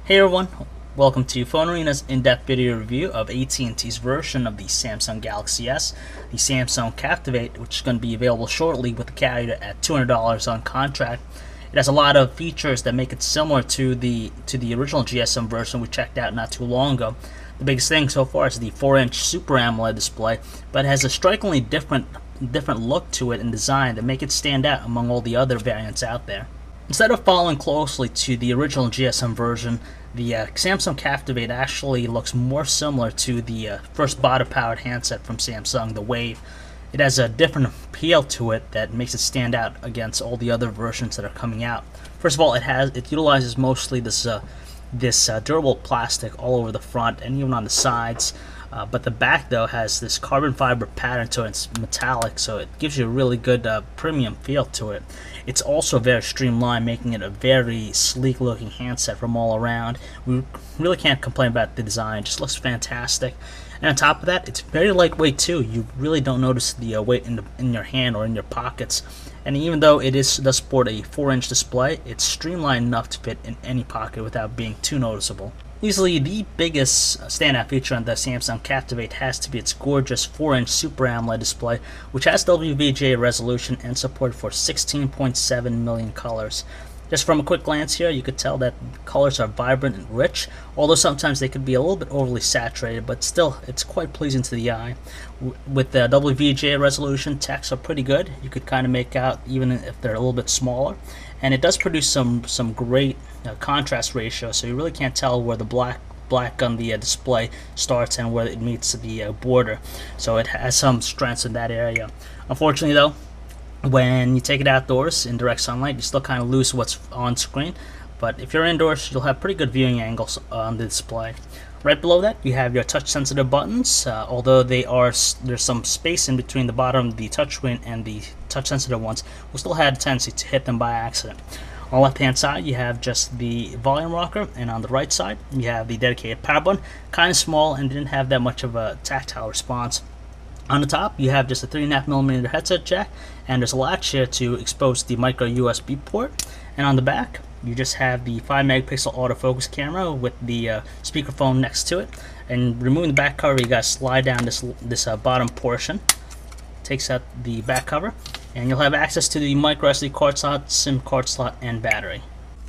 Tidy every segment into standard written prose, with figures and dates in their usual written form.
Hey everyone, welcome to PhoneArena's in-depth video review of AT&T's version of the Samsung Galaxy S, the Samsung Captivate, which is going to be available shortly with the carrier at $200 on contract. It has a lot of features that make it similar to the original GSM version we checked out not too long ago. The biggest thing so far is the 4-inch Super AMOLED display, but it has a strikingly different look to it and design that make it stand out among all the other variants out there. Instead of following closely to the original GSM version, the Samsung Captivate actually looks more similar to the first bottom-powered handset from Samsung, the Wave. It has a different appeal to it that makes it stand out against all the other versions that are coming out. First of all, it utilizes mostly this durable plastic all over the front and even on the sides. But the back, though, has this carbon fiber pattern to it. It's metallic, so it gives you a really good premium feel to it. It's also very streamlined, making it a very sleek-looking handset from all around. We really can't complain about the design. It just looks fantastic. And on top of that, it's very lightweight, too. You really don't notice the weight in your hand or in your pockets. And even though it does sport a 4-inch display, it's streamlined enough to fit in any pocket without being too noticeable. Easily the biggest standout feature on the Samsung Captivate has to be its gorgeous 4-inch Super AMOLED display, which has WVGA resolution and support for 16.7 million colors. Just from a quick glance here, you could tell that the colors are vibrant and rich, although sometimes they could be a little bit overly saturated, but still, it's quite pleasing to the eye. With the WVGA resolution, texts are pretty good. You could kind of make out even if they're a little bit smaller. And it does produce some great contrast ratio, so you really can't tell where the black on the display starts and where it meets the border. So it has some strengths in that area. Unfortunately, though, when you take it outdoors in direct sunlight, you still kind of lose what's on screen. But if you're indoors, you'll have pretty good viewing angles on the display. Right below that, you have your touch-sensitive buttons. Although there's some space in between the bottom of the touchscreen and the touch-sensitive ones, we'll still have a tendency to hit them by accident. On the left-hand side, you have just the volume rocker, and on the right side, you have the dedicated power button. Kind of small and didn't have that much of a tactile response. On the top, you have just a 3.5mm headset jack, and there's a latch here to expose the micro USB port. And on the back, you just have the 5-megapixel autofocus camera with the speakerphone next to it. And removing the back cover, you gotta slide down this bottom portion. Takes out the back cover, and you'll have access to the micro SD card slot, SIM card slot, and battery.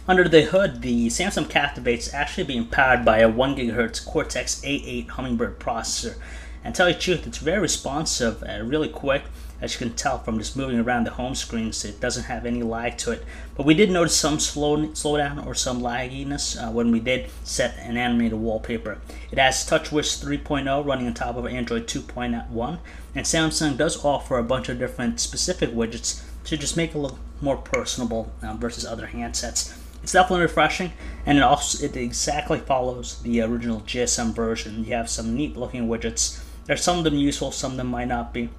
Under the hood, the Samsung Captivate is actually being powered by a 1 GHz Cortex A8 Hummingbird processor. And to tell you the truth, it's very responsive and really quick. As you can tell from just moving around the home screens, it doesn't have any lag to it. But we did notice some slowdown or some lagginess when we did set an animated wallpaper. It has TouchWiz 3.0 running on top of Android 2.1, and Samsung does offer a bunch of different specific widgets to just make it look more personable versus other handsets. It's definitely refreshing, and it exactly follows the original GSM version. You have some neat looking widgets. There's some of them useful, some of them might not be.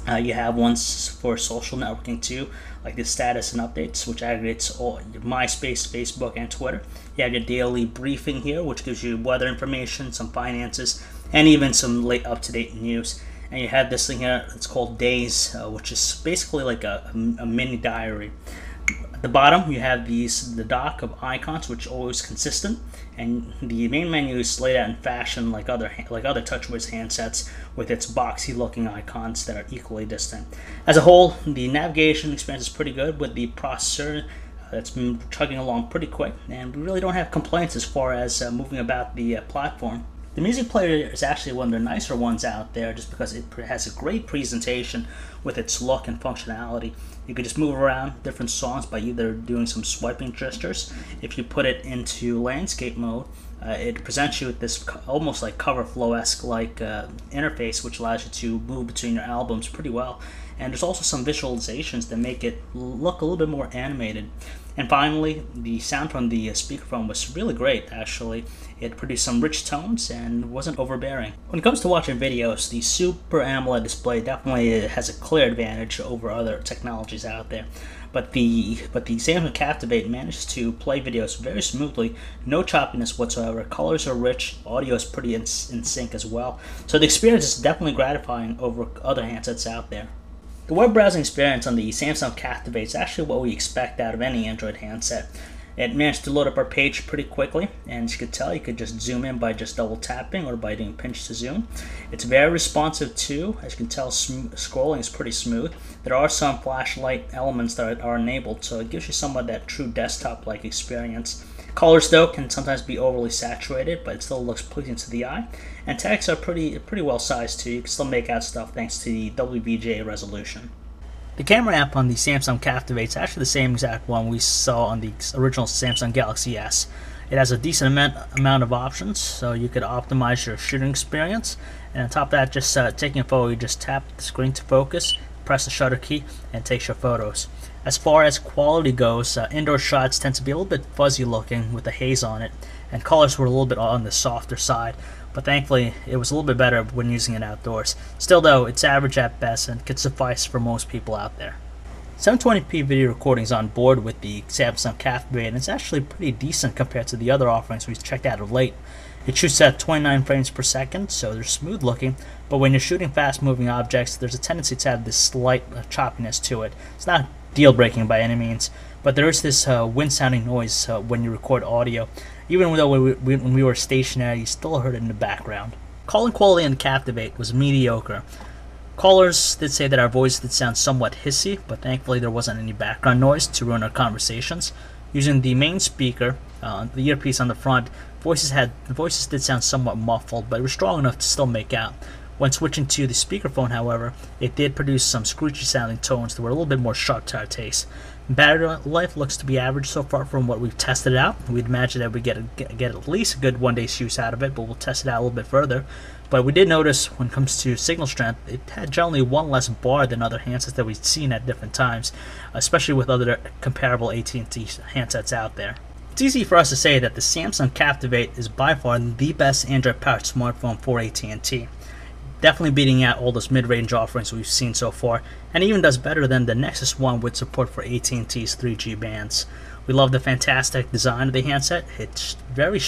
You have ones for social networking too, like the status and updates, which aggregates all your MySpace, Facebook, and Twitter. You have your daily briefing here, which gives you weather information, some finances, and even some late up-to-date news. And you have this thing here, it's called Days, which is basically like a mini diary. At the bottom, you have the dock of icons, which are always consistent, and the main menu is laid out in fashion like other TouchWiz handsets, with its boxy-looking icons that are equally distant. As a whole, the navigation experience is pretty good with the processor that's been chugging along pretty quick, and we really don't have complaints as far as moving about the platform. The music player is actually one of the nicer ones out there just because it has a great presentation with its look and functionality. You can just move around different songs by either doing some swiping gestures. If you put it into landscape mode, it presents you with this almost like cover flow-esque interface, which allows you to move between your albums pretty well. And there's also some visualizations that make it look a little bit more animated. And finally, the sound from the speakerphone was really great, actually. It produced some rich tones and wasn't overbearing. When it comes to watching videos, the Super AMOLED display definitely has a clear advantage over other technologies out there. But the Samsung Captivate managed to play videos very smoothly, no choppiness whatsoever. Colors are rich, audio is pretty in sync as well. So the experience is definitely gratifying over other handsets out there. The web browsing experience on the Samsung Captivate is actually what we expect out of any Android handset. It managed to load up our page pretty quickly, and as you could tell, you could just zoom in by just double tapping or by doing pinch to zoom. It's very responsive too. As you can tell, scrolling is pretty smooth. There are some flashlight elements that are enabled, so it gives you somewhat that true desktop-like experience. Colors though can sometimes be overly saturated, but it still looks pleasing to the eye. And text are pretty well sized too. You can still make out stuff thanks to the WVGA resolution. The camera app on the Samsung Captivate is actually the same exact one we saw on the original Samsung Galaxy S. It has a decent amount of options, so you could optimize your shooting experience. And on top of that, just taking a photo, you just tap the screen to focus, press the shutter key, and it takes your photos. As far as quality goes, indoor shots tend to be a little bit fuzzy looking with the haze on it, and colors were a little bit on the softer side, but thankfully it was a little bit better when using it outdoors. Still though, it's average at best and could suffice for most people out there. 720p video recording is on board with the Samsung Captivate, and it's actually pretty decent compared to the other offerings we've checked out of late. It shoots at 29 frames per second, so they're smooth looking, but when you're shooting fast moving objects, there's a tendency to have this slight choppiness to it. It's not deal breaking by any means, but there is this wind sounding noise when you record audio. Even though when we were stationary, you still heard it in the background. Calling quality on the Captivate was mediocre. Callers did say that our voice did sound somewhat hissy, but thankfully there wasn't any background noise to ruin our conversations. Using the main speaker, the earpiece on the front, the voices did sound somewhat muffled, but it was strong enough to still make out. When switching to the speakerphone, however, it did produce some screechy sounding tones that were a little bit more sharp to our taste. Battery life looks to be average so far from what we've tested out. We'd imagine that we'd get at least a good 1 day's use out of it, but we'll test it out a little bit further. But we did notice when it comes to signal strength, it had generally one less bar than other handsets that we've seen at different times, especially with other comparable AT&T handsets out there. It's easy for us to say that the Samsung Captivate is by far the best Android-powered smartphone for AT&T. Definitely beating out all those mid-range offerings we've seen so far, and even does better than the Nexus One with support for AT&T's 3G bands. We love the fantastic design of the handset. It's very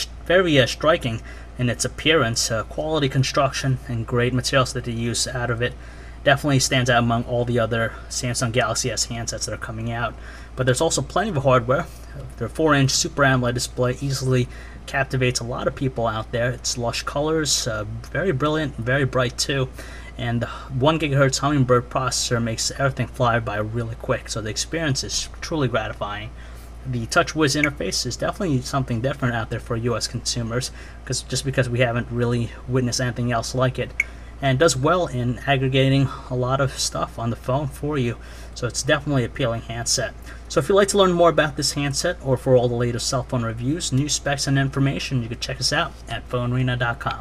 striking in its appearance, quality construction, and great materials that they use out of it. Definitely stands out among all the other Samsung Galaxy S handsets that are coming out. But there's also plenty of hardware. Their 4-inch Super AMOLED display easily captivates a lot of people out there. It's lush colors, very brilliant, very bright too, and the 1 GHz Hummingbird processor makes everything fly by really quick, so the experience is truly gratifying. The TouchWiz interface is definitely something different out there for US consumers, because we haven't really witnessed anything else like it, and does well in aggregating a lot of stuff on the phone for you, so it's definitely an appealing handset. So if you'd like to learn more about this handset, or for all the latest cell phone reviews, new specs, and information, you can check us out at PhoneArena.com.